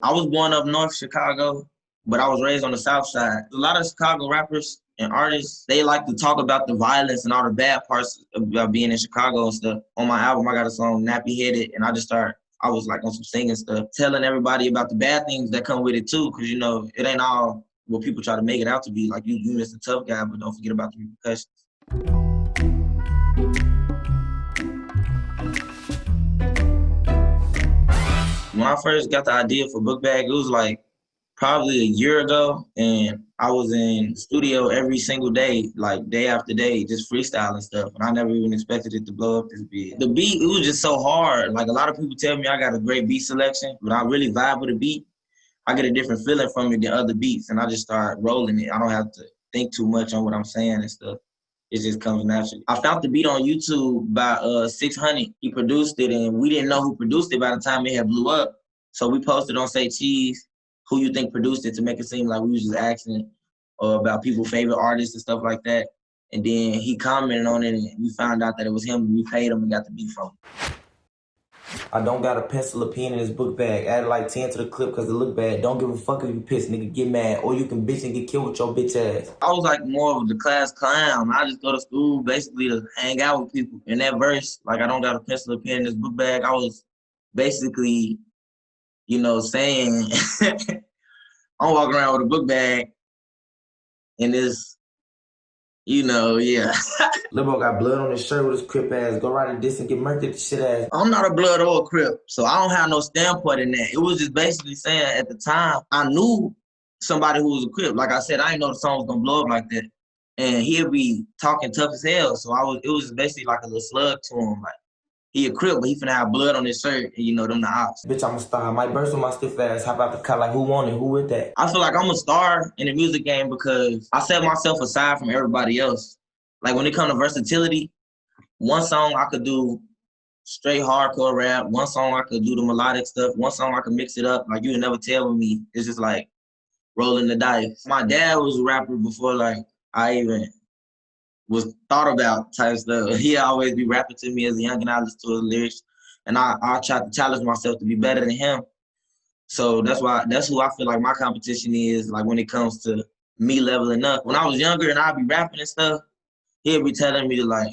I was born up north Chicago, but I was raised on the south side. A lot of Chicago rappers and artists, they like to talk about the violence and all the bad parts about being in Chicago and stuff. On my album, I got a song, Nappy Headed, and I was like on some singing stuff, telling everybody about the bad things that come with it too, because you know, it ain't all what people try to make it out to be. Like you miss a tough guy, but don't forget about the repercussions. When I first got the idea for Book Bag, it was like probably a year ago, and I was in the studio every single day, like day after day, just freestyling stuff, and I never even expected it to blow up this big. The beat, it was just so hard. Like a lot of people tell me I got a great beat selection, but I really vibe with a beat. I get a different feeling from it than other beats, and I just start rolling it. I don't have to think too much on what I'm saying and stuff. It just comes naturally. I found the beat on YouTube by 600. He produced it, and we didn't know who produced it by the time it had blew up. So we posted on Say Cheese who you think produced it to make it seem like we was just asking about people's favorite artists and stuff like that. And then he commented on it, and we found out that it was him, and we paid him and got the beat from him. I don't got a pencil or pen in this book bag. Add like 10 to the clip because it look bad. Don't give a fuck if you pissed, nigga, get mad. Or you can bitch and get killed with your bitch ass. I was like more of the class clown. I just go to school basically to hang out with people. In that verse, like I don't got a pencil or pen in this book bag, I was basically, you know, saying I'm walking around with a book bag and this, you know, yeah. Lil Bro got blood on his shirt with his Crip ass. Go ride a diss and get murked at the shit ass. I'm not a blood or a Crip, so I don't have no standpoint in that. It was just basically saying at the time, I knew somebody who was a Crip. Like I said, I didn't know the song was gonna blow up like that. And he'd be talking tough as hell, so it was basically like a little slug to him. Like, he a Crip, but he finna have blood on his shirt, and you know, them the ops. Bitch, I'm a star. I might burst with my stiff ass. Hop out the car like, who want it? Who with that? I feel like I'm a star in the music game because I set myself aside from everybody else. Like, when it comes to versatility, one song I could do straight hardcore rap. One song I could do the melodic stuff. One song I could mix it up. Like, you would never tell with me. It's just like rolling the dice. My dad was a rapper before, like, I even was thought about type stuff. He always be rapping to me as a young, and I listen to his lyrics, and I try to challenge myself to be better than him. So that's who I feel like my competition is, like when it comes to me leveling up. When I was younger and I'd be rapping and stuff, he'd be telling me to like,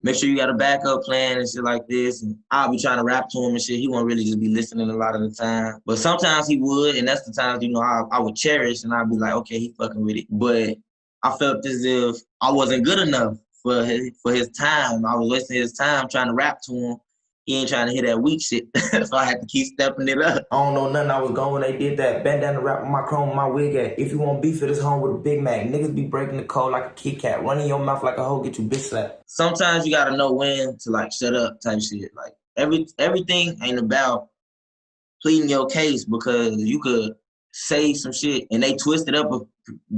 make sure you got a backup plan and shit like this. And I'll be trying to rap to him and shit. He won't really just be listening a lot of the time. But sometimes he would, and that's the times, you know, I would cherish and I'd be like, okay, he fucking with it. But I felt as if I wasn't good enough for his time. I was wasting his time trying to rap to him. He ain't trying to hear that weak shit. So I had to keep stepping it up. I don't know nothing. I was going when they did that. Bend down the rap with my chrome, my wig at. If you want beef, it is home with a Big Mac. Niggas be breaking the code like a Kit Kat. Running your mouth like a hoe, get you bitch slapped. Sometimes you gotta know when to like shut up type shit. Like everything ain't about pleading your case because you could say some shit and they twist it up a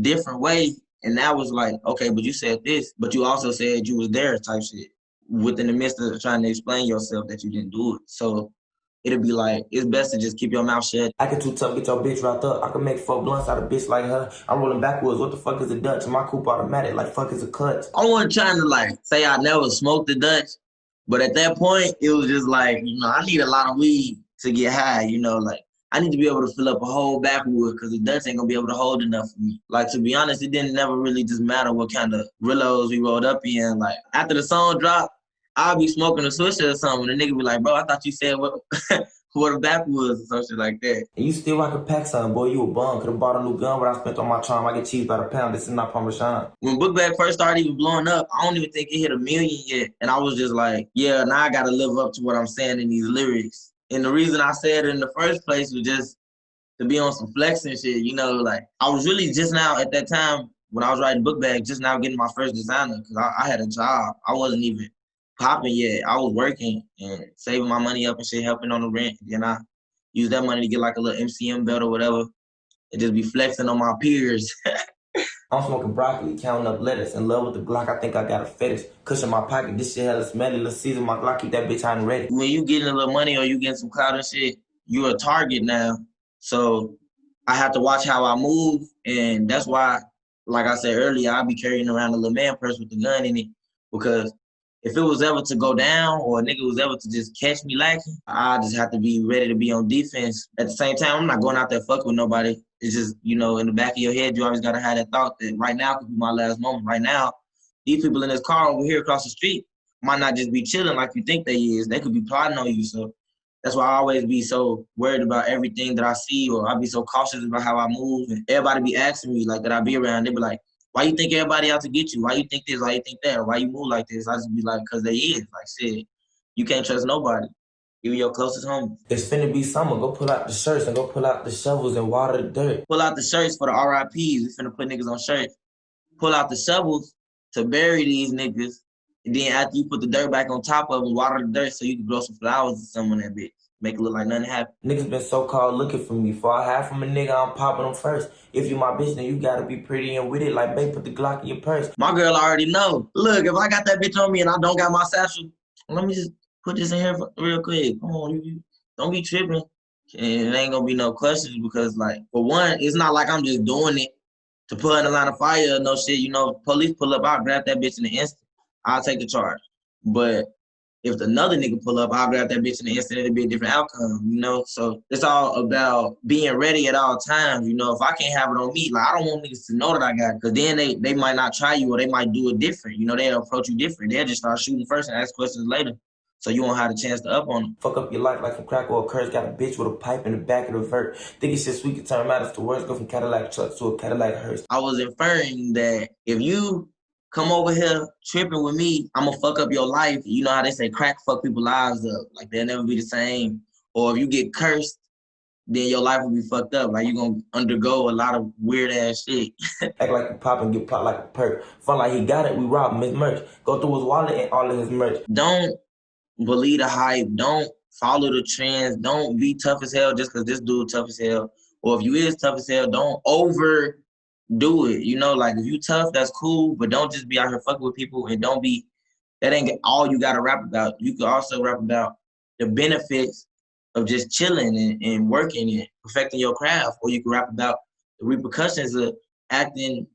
different way. And that was like, okay, but you said this, but you also said you was there type shit. Within the midst of trying to explain yourself that you didn't do it. So it'll be like, it's best to just keep your mouth shut. I can too tough, get your bitch wrapped up. I can make 4 blunts out of a bitch like her. I'm rolling backwards. What the fuck is a Dutch? My coupe automatic, like fuck is a clutch. I wasn't trying to like say I never smoked the Dutch, but at that point, it was just like, you know, I need a lot of weed to get high, you know, like I need to be able to fill up a whole backwood because the Dutch ain't gonna be able to hold enough for me. Like, to be honest, it didn't never really just matter what kind of Rillos we rolled up in. Like, after the song dropped, I'll be smoking a Swisher or something, and the nigga be like, bro, I thought you said what a backwoods or some shit like that. And you still rock a pack son, boy, you a bum. Could've bought a new gun, but I spent on my charm. I get cheese by the pound, this is not Parmesan. When Book Bag first started even blowing up, I don't even think it hit 1 million yet. And I was just like, yeah, now I gotta live up to what I'm saying in these lyrics. And the reason I said it in the first place was just to be on some flexing shit, you know, like I was really just now at that time when I was writing Book Bag, just now getting my first designer because I had a job. I wasn't even popping yet. I was working and saving my money up and shit, helping on the rent. Then I used that money to get like a little MCM belt or whatever and just be flexing on my peers. I'm smoking broccoli, counting up lettuce, in love with the Glock, I think I got a fetish. Cushion my pocket, this shit hella smelly, let's season my Glock, keep that bitch hot and ready. When you getting a little money or you getting some clout and shit, you're a target now. So I have to watch how I move, and that's why, like I said earlier, I'll be carrying around a little man purse with the gun in it because if it was ever to go down or a nigga was ever to just catch me lacking, I just have to be ready to be on defense. At the same time, I'm not going out there fuck with nobody. It's just, you know, in the back of your head, you always gotta have that thought that right now could be my last moment. Right now, these people in this car over here across the street might not just be chilling like you think they is. They could be plotting on you. So that's why I always be so worried about everything that I see, or I be so cautious about how I move. And everybody be asking me like that I be around. They be like, why you think everybody out to get you? Why you think this? Why you think that? Why you move like this? I just be like, cause they is. Like shit, you can't trust nobody, even your closest homies. It's finna be summer. Go pull out the shirts and go pull out the shovels and water the dirt. Pull out the shirts for the RIPs. We finna put niggas on shirts. Pull out the shovels to bury these niggas. And then after you put the dirt back on top of them, water the dirt so you can grow some flowers or something on that bitch. Make it look like nothing happened. Niggas been so-called looking for me. Before I hide from a nigga, I'm popping them first. If you my bitch, then you gotta be pretty and with it. Like, babe, put the Glock in your purse. My girl already know. Look, if I got that bitch on me and I don't got my satchel, let me just put this in here real quick. Come on, you don't be tripping. And it ain't gonna be no questions because, like, for one, it's not like I'm just doing it to put in a line of fire or no shit. You know, police pull up, I'll grab that bitch in the instant. I'll take the charge. But if another nigga pull up, I'll grab that bitch in the instant. It'll be a different outcome, you know? So it's all about being ready at all times. You know, if I can't have it on me, like, I don't want niggas to know that I got it, because then they might not try you or they might do it different. You know, they'll approach you different. They'll just start shooting first and ask questions later. So you won't have a chance to up on them. Fuck up your life like some crack or a curse. Got a bitch with a pipe in the back of the vert. Think it's just we can turn matters to words. Go from Cadillac trucks to a Cadillac hearse. I was inferring that if you come over here tripping with me, I'm gonna fuck up your life. You know how they say crack fuck people's lives up. Like, they'll never be the same. Or if you get cursed, then your life will be fucked up. Like, you're gonna undergo a lot of weird ass shit. Act like you pop and get popped like a perk. Fun like he got it, we rob him his merch. Go through his wallet and all of his merch. Don't believe the hype. Don't follow the trends. Don't be tough as hell just because this dude tough as hell. Or if you is tough as hell, don't overdo it. You know, like, if you tough, that's cool, but don't just be out here fucking with people, and don't be, that ain't all you gotta rap about. You could also rap about the benefits of just chilling and working and perfecting your craft. Or you can rap about the repercussions of acting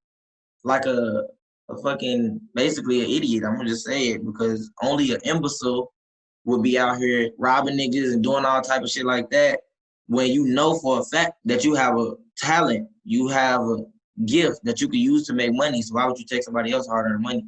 like a fucking, basically an idiot. I'm gonna just say it, because only an imbecile would be out here robbing niggas and doing all type of shit like that when you know for a fact that you have a talent, you have a gift that you can use to make money. So why would you take somebody else's hard-earned money?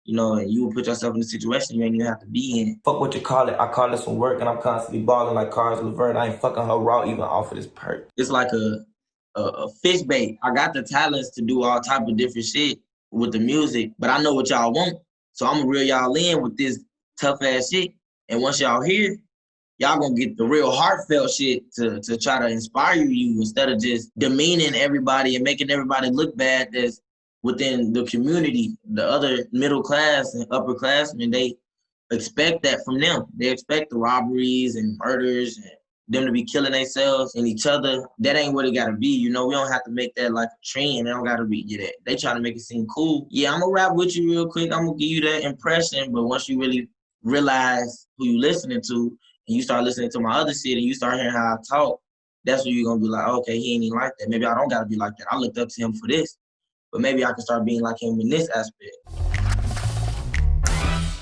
You know, and you will put yourself in a situation you ain't even have to be in. Fuck what you call it. I call it some work and I'm constantly balling like Cars Levert. I ain't fucking her raw even off of this perk. It's like a fish bait. I got the talents to do all type of different shit with the music, but I know what y'all want. So I'm gonna reel y'all in with this tough ass shit. And once y'all hear, y'all gonna get the real heartfelt shit to try to inspire you instead of just demeaning everybody and making everybody look bad that's within the community. The other middle class and upperclassmen, they expect that from them. They expect the robberies and murders and them to be killing themselves and each other. That ain't what it gotta be. You know, we don't have to make that like a trend. They don't gotta be that. They trying to make it seem cool. Yeah, I'm gonna rap with you real quick. I'm gonna give you that impression, but once you really realize who you listening to, and you start listening to my other shit and you start hearing how I talk, that's when you're gonna be like, okay, he ain't even like that. Maybe I don't gotta be like that. I looked up to him for this, but maybe I can start being like him in this aspect.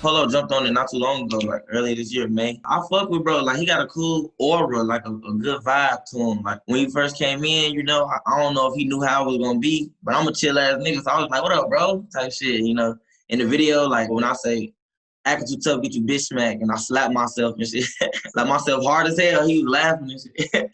Polo jumped on it not too long ago, like earlier this year, May. I fuck with bro, like he got a cool aura, like a good vibe to him. Like when he first came in, you know, I don't know if he knew how it was gonna be, but I'm a chill ass nigga, so I was like, what up, bro? Type shit, you know. In the video, like when I say, acting too tough, get you bitch smacked, and I slap myself and shit. Slap myself hard as hell, he was laughing and shit.